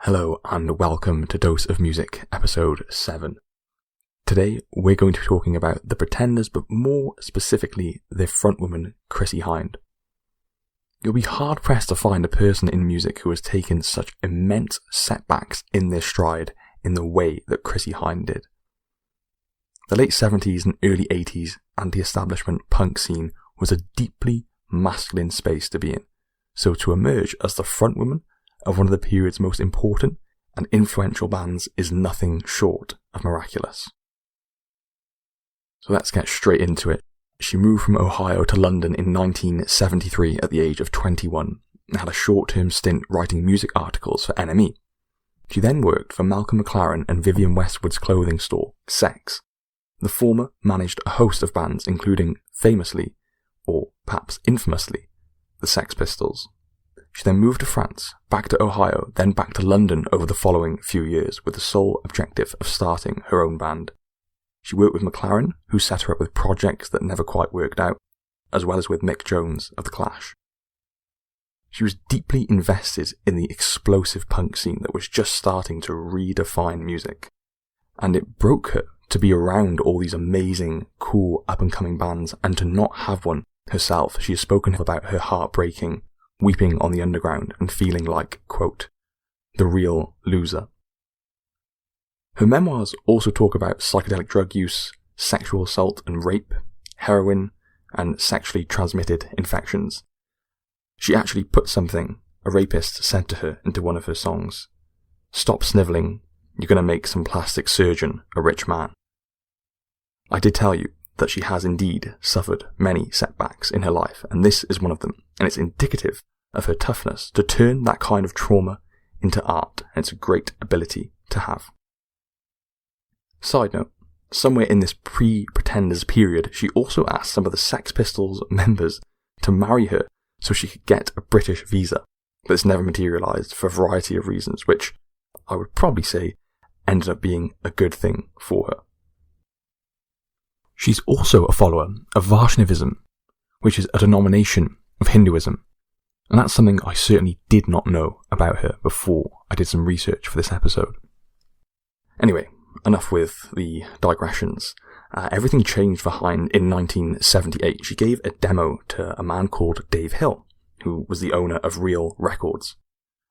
Hello and welcome to Dose of Music, episode 7. Today we're going to be talking about the Pretenders, but more specifically their frontwoman, Chrissie Hynde. You'll be hard pressed to find a person in music who has taken such immense setbacks in their stride in the way that Chrissie Hynde did. The late 70s and early 80s anti-establishment punk scene was a deeply masculine space to be in, so to emerge as the frontwoman of one of the period's most important and influential bands is nothing short of miraculous. So let's get straight into it. She moved from Ohio to London in 1973 at the age of 21 and had a short-term stint writing music articles for NME. She then worked for Malcolm McLaren and Vivienne Westwood's clothing store, Sex. The former managed a host of bands including, famously, or perhaps infamously, the Sex Pistols. She then moved to France, back to Ohio, then back to London over the following few years with the sole objective of starting her own band. She worked with McLaren, who set her up with projects that never quite worked out, as well as with Mick Jones of The Clash. She was deeply invested in the explosive punk scene that was just starting to redefine music, and it broke her to be around all these amazing, cool, up-and-coming bands and to not have one herself. She has spoken about her heartbreaking weeping on the underground and feeling like, quote, the real loser. Her memoirs also talk about psychedelic drug use, sexual assault and rape, heroin, and sexually transmitted infections. She actually put something a rapist said to her into one of her songs. Stop snivelling, you're going to make some plastic surgeon a rich man. I did tell you that she has indeed suffered many setbacks in her life, and this is one of them, and it's indicative of her toughness to turn that kind of trauma into art, and it's a great ability to have. Side note, somewhere in this pre-Pretenders period, she also asked some of the Sex Pistols members to marry her so she could get a British visa, but this never materialised for a variety of reasons, which I would probably say ended up being a good thing for her. She's also a follower of Vaishnavism, which is a denomination of Hinduism, and that's something I certainly did not know about her before I did some research for this episode. Anyway, enough with the digressions. Everything changed for Hynde in 1978. She gave a demo to a man called Dave Hill, who was the owner of Real Records.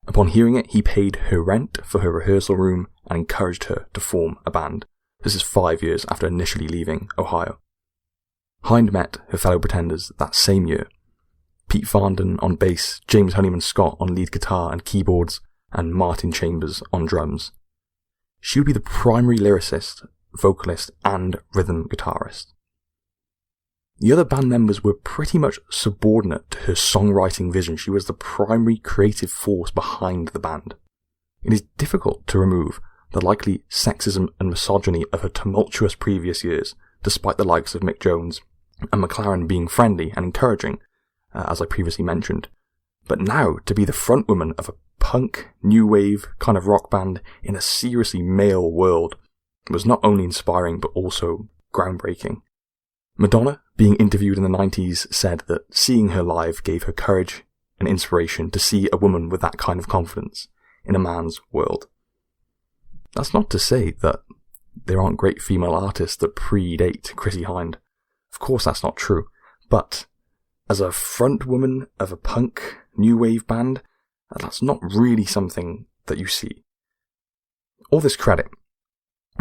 Upon hearing it, he paid her rent for her rehearsal room and encouraged her to form a band. This is 5 years after initially leaving Ohio. Hynde met her fellow Pretenders that same year. Pete Farndon on bass, James Honeyman Scott on lead guitar and keyboards, and Martin Chambers on drums. She would be the primary lyricist, vocalist, and rhythm guitarist. The other band members were pretty much subordinate to her songwriting vision. She was the primary creative force behind the band. It is difficult to remove the likely sexism and misogyny of her tumultuous previous years, despite the likes of Mick Jones and McLaren being friendly and encouraging, as I previously mentioned. But now, to be the frontwoman of a punk, new wave kind of rock band in a seriously male world was not only inspiring but also groundbreaking. Madonna, being interviewed in the 90s, said that seeing her live gave her courage and inspiration to see a woman with that kind of confidence in a man's world. That's not to say that there aren't great female artists that predate Chrissie Hynde. Of course that's not true, but as a frontwoman of a punk, new wave band, that's not really something that you see. All this credit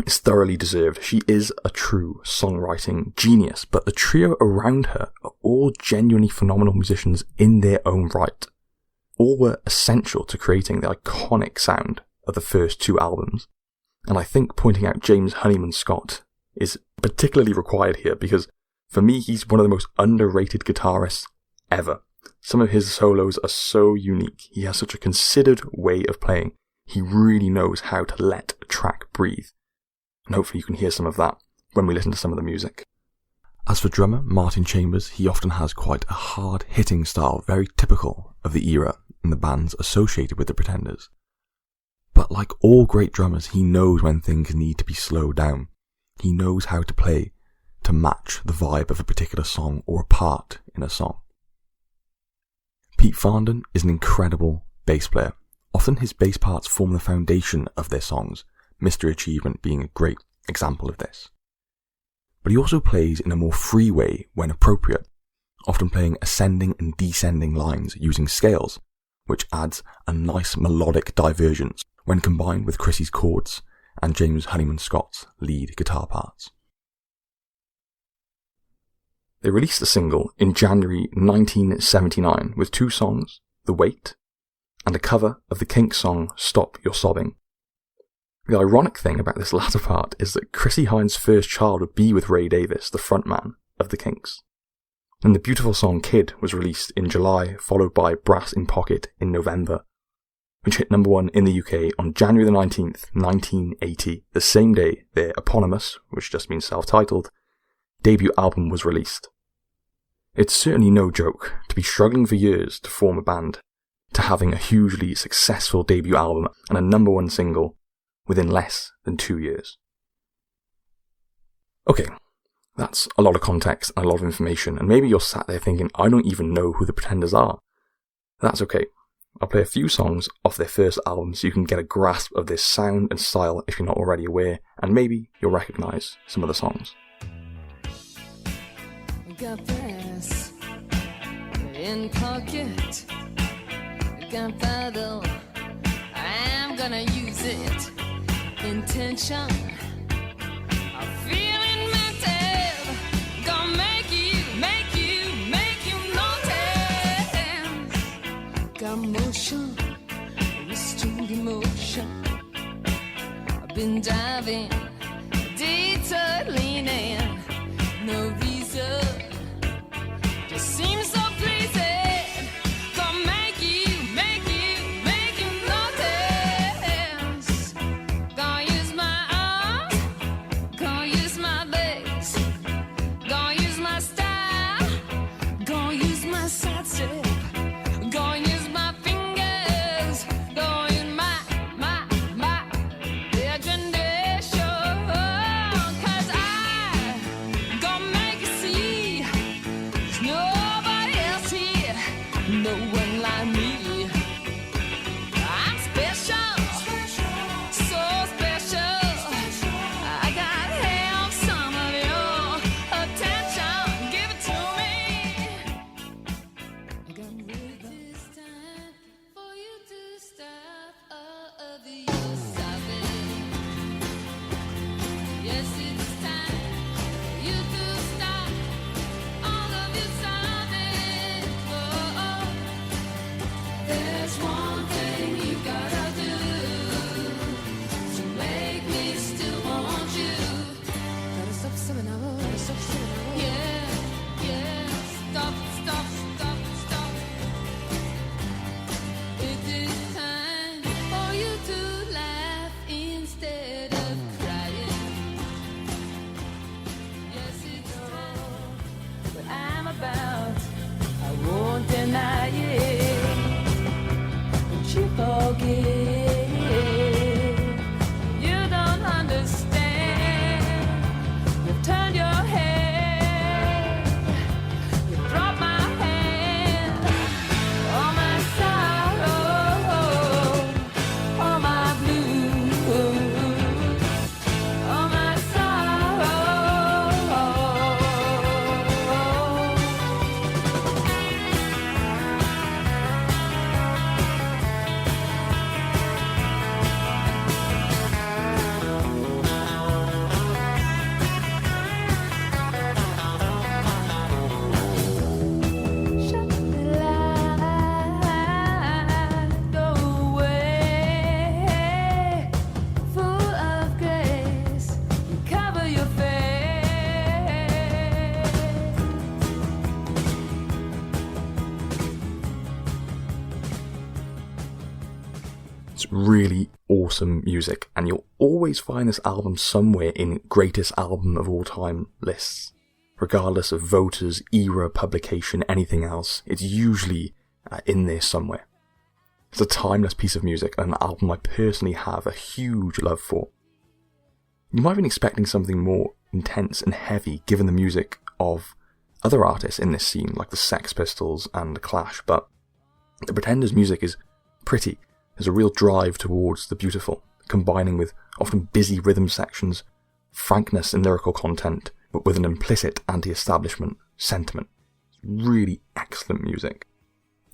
is thoroughly deserved. She is a true songwriting genius, but the trio around her are all genuinely phenomenal musicians in their own right. All were essential to creating the iconic sound of the first two albums. And I think pointing out James Honeyman Scott is particularly required here because for me he's one of the most underrated guitarists ever. Some of his solos are so unique. He has such a considered way of playing. He really knows how to let a track breathe. And hopefully you can hear some of that when we listen to some of the music. As for drummer Martin Chambers, he often has quite a hard-hitting style, very typical of the era and the bands associated with the Pretenders. But like all great drummers, he knows when things need to be slowed down. He knows how to play to match the vibe of a particular song or a part in a song. Pete Farndon is an incredible bass player, Often his bass parts form the foundation of their songs, Mr. Achievement being a great example of this. But he also plays in a more free way when appropriate, often playing ascending and descending lines using scales, which adds a nice melodic divergence when combined with Chrissie's chords and James Honeyman Scott's lead guitar parts. They released a single in January 1979 with 2 songs, The Wait and a cover of the Kinks song Stop Your Sobbing. The ironic thing about this latter part is that Chrissie Hynde's first child would be with Ray Davies, the frontman of the Kinks. And the beautiful song Kid was released in July, followed by Brass in Pocket in November, which hit number 1 in the UK on January the 19th, 1980, the same day their eponymous, which just means self-titled, debut album was released. It's certainly no joke to be struggling for years to form a band, to having a hugely successful debut album and a number 1 single within less than 2 years. Okay, that's a lot of context and a lot of information, and maybe you're sat there thinking, I don't even know who the Pretenders are. That's okay. I'll play a few songs off their first album so you can get a grasp of their sound and style if you're not already aware, and maybe you'll recognise some of the songs. Got this in pocket, got that though, I'm gonna use it. Intention, I'm feeling mental, gonna make you notice. Got motion, restrained emotion. I've been diving, detour leaning, no reason, just seems so pleasing. Gonna make you notice. Gonna use my arms, gonna use my legs, gonna use my style, gonna use my side step, gonna use my fingers, gonna use my imagination. 'Cause I gonna make you see there's nobody else here, no one like me. I'm special, so special. I gotta have some of your attention. Give it to me. I gotta wait this time for you to stop all of your sobbing. Yes, it's time for you to stop all of your sobbing. Oh, there's one thing you gotta do to make me still want you. Gotta stop sobbing now, stop sobbing now. Yeah, stop. It is time for you to laugh instead of crying. Yes, it's true. What I'm about, I won't deny it. Don't you forget, you don't understand. You've turned your head, you dropped my hand. All my sorrow, all my blues, all my sorrow. Shut the light, go away. Full of grace, you cover your face. It's really awesome music, and you'll always find this album somewhere in greatest album of all time lists. Regardless of voters, era, publication, anything else, it's usually in there somewhere. It's a timeless piece of music and an album I personally have a huge love for. You might have been expecting something more intense and heavy given the music of other artists in this scene like the Sex Pistols and the Clash, but the Pretenders' music is pretty There's a real drive towards the beautiful, combining with often busy rhythm sections, frankness in lyrical content, but with an implicit anti-establishment sentiment. Really excellent music.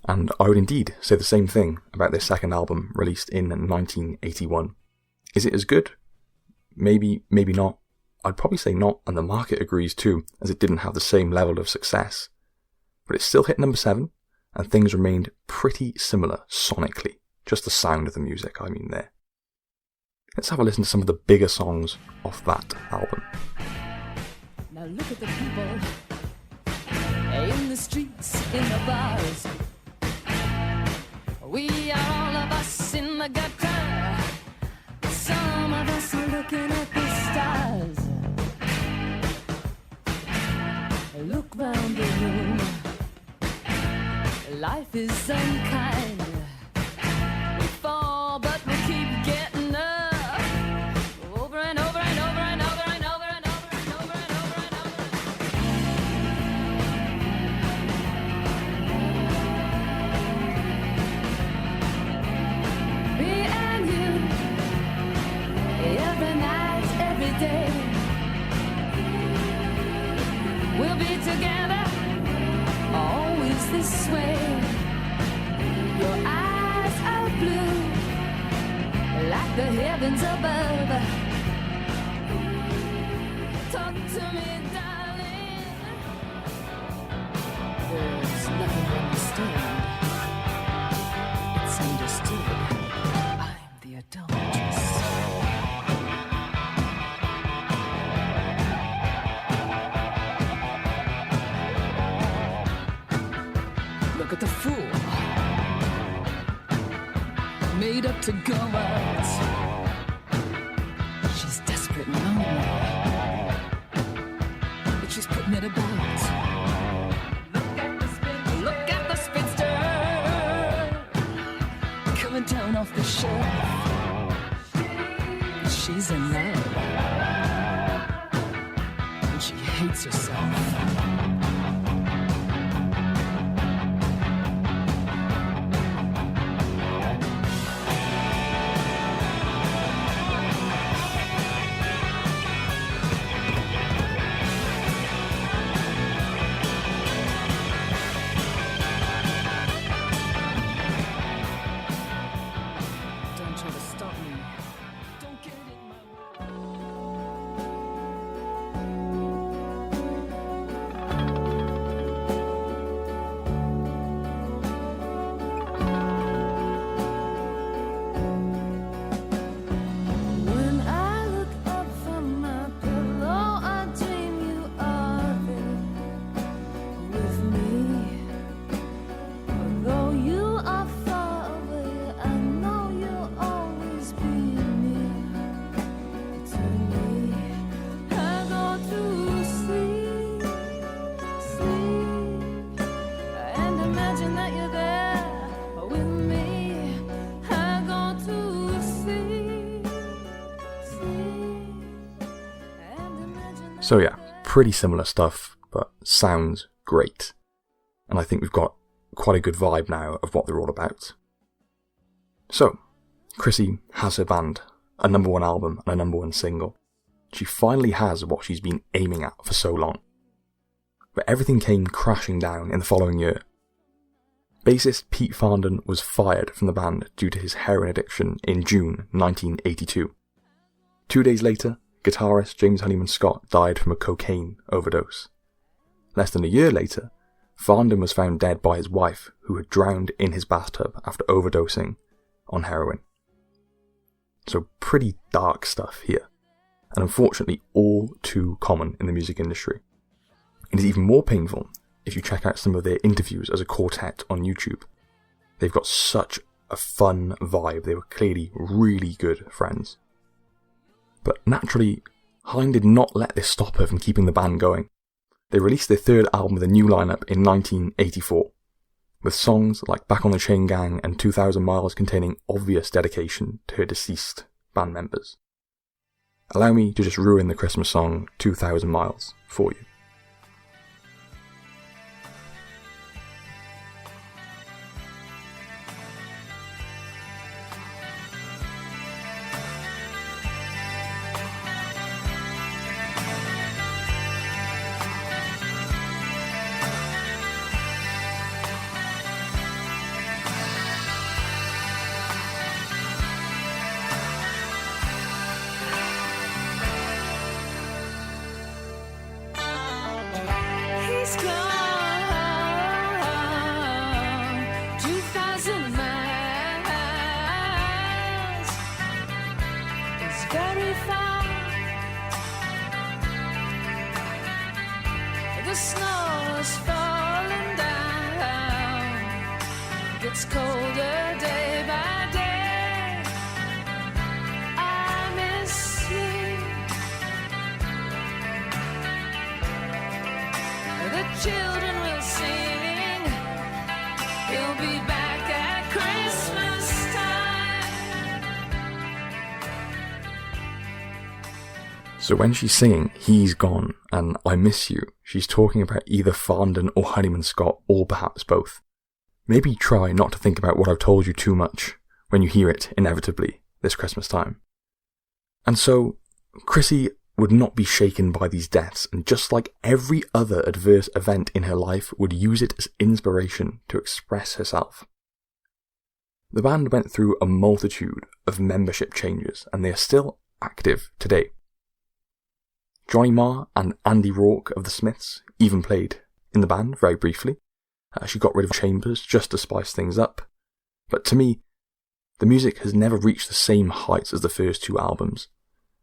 And I would indeed say the same thing about this second album, released in 1981. Is it as good? Maybe, maybe not. I'd probably say not, and the market agrees too, as it didn't have the same level of success. But it still hit number 7, and things remained pretty similar sonically. Just the sound of the music, I mean there. Let's have a listen to some of the bigger songs off that album. Now look at the people in the streets, in the bars. We are all of us in the gutter. Some of us are looking at the stars. Look round the room. Life is unkind. We fall, but we keep getting up. Over and over and over and over and over and over and over and over and over. Me and you, every night, every day. We'll be together, always this way. Your eyes are blue, like the heavens above. Talk to me, darling. There's nothing to understand. It's understood. I'm the adulteress. Look at the fool, made up to go out. She's desperate and lonely, but she's putting it about. Look at the spinster, coming down off the shelf. She's in love, and she hates herself. So yeah, pretty similar stuff, but sounds great. And I think we've got quite a good vibe now of what they're all about. So, Chrissie has her band, a number 1 album and a number 1 single. She finally has what she's been aiming at for so long. But everything came crashing down in the following year. Bassist Pete Farndon was fired from the band due to his heroin addiction in June 1982. 2 days later, guitarist James Honeyman Scott died from a cocaine overdose. Less than a year later, Farndon was found dead by his wife, who had drowned in his bathtub after overdosing on heroin. So pretty dark stuff here, and unfortunately all too common in the music industry. It is even more painful if you check out some of their interviews as a quartet on YouTube. They've got such a fun vibe. They were clearly really good friends. But naturally, Hynde did not let this stop her from keeping the band going. They released their 3rd album with a new lineup in 1984, with songs like Back on the Chain Gang and 2,000 Miles containing obvious dedication to her deceased band members. Allow me to just ruin the Christmas song 2,000 Miles for you. has come 2,000 miles. It's very far. The snow is falling down. It gets colder day by day. I miss you. The children will sing. He'll be back at Christmas time. So when she's singing He's Gone and I Miss You, she's talking about either Farndon or Honeyman Scott, or perhaps both. Maybe try not to think about what I've told you too much when you hear it inevitably this Christmas time. And so, Chrissie would not be shaken by these deaths, and just like every other adverse event in her life, would use it as inspiration to express herself. The band went through a multitude of membership changes, and they are still active today. Johnny Marr and Andy Rourke of the Smiths even played in the band very briefly. She got rid of Chambers just to spice things up. But to me, the music has never reached the same heights as the first two albums.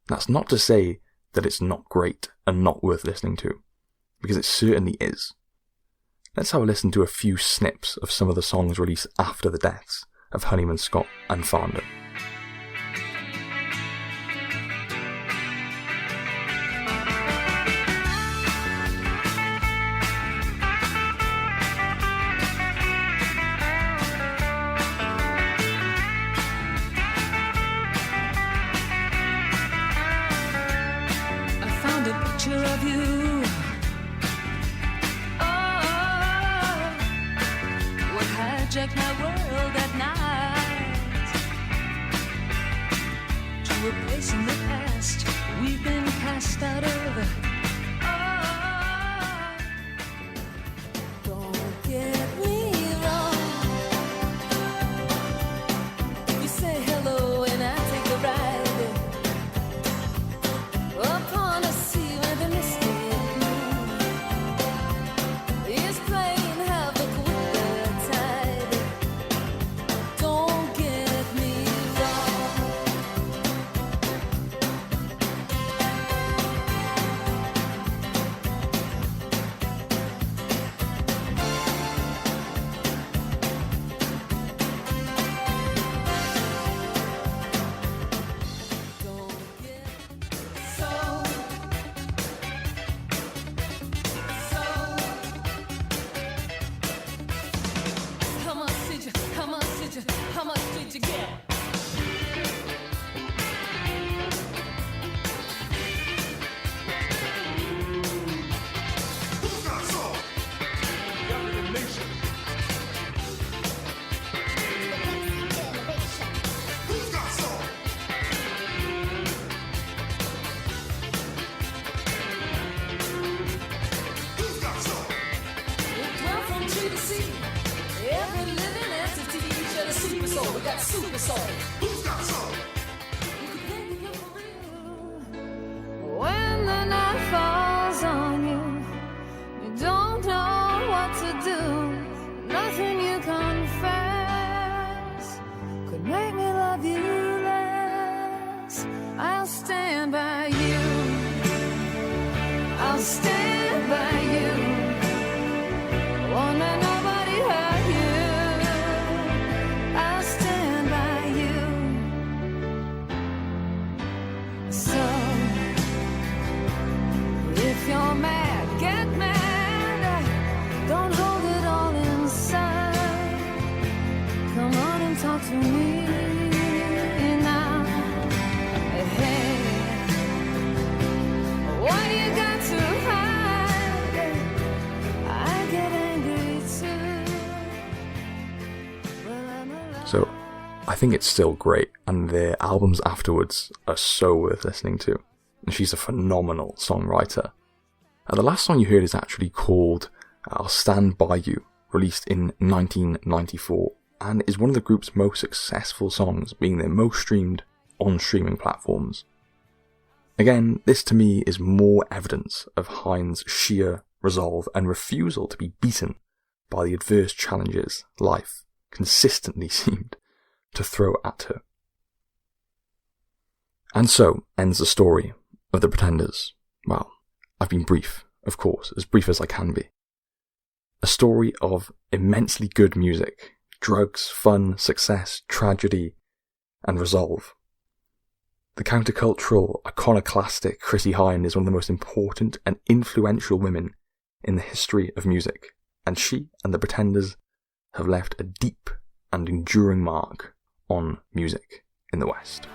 That's not to say that it's not great and not worth listening to, because it certainly is. Let's have a listen to a few snips of some of the songs released after the deaths of Honeyman Scott and Farndon. Of you, oh, what hijacked my world at night, to a place in the past we've been cast out of. Oh, don't get me wrong. You say hello and I take a ride upon a sea where the misty is playing havoc with the tide. Don't get me wrong. Don't get so. How much did you get? Who's got soul? Younger nation. Who's got soul? Who's got soul? It went from tree to sea. Every living entity shall a super soul. We got super soul. Who's got soul? You can think of it for real. When the night falls on you, you don't know what to do. Nothing you confess could make me love you less. I'll stand by you. I'll stand by you. Won't let nobody hurt you. I'll stand by you. So, if you're mad, get mad. Don't hold it all inside. Come on and talk to me now. Hey, what do you got to hide? I get angry too. Well, I'm alive. So, I think it's still great, and their albums afterwards are so worth listening to. And she's a phenomenal songwriter. The last song you heard is actually called I'll Stand By You, released in 1994, and is one of the group's most successful songs, being their most streamed on streaming platforms. Again, this to me is more evidence of Hynde's sheer resolve, and refusal to be beaten by the adverse challenges life consistently seemed to throw at her. And so ends the story of the Pretenders. Well, I've been brief, of course, as brief as I can be. A story of immensely good music, drugs, fun, success, tragedy, and resolve. The countercultural, iconoclastic Chrissie Hynde is one of the most important and influential women in the history of music, and she and the Pretenders have left a deep and enduring mark on music in the West.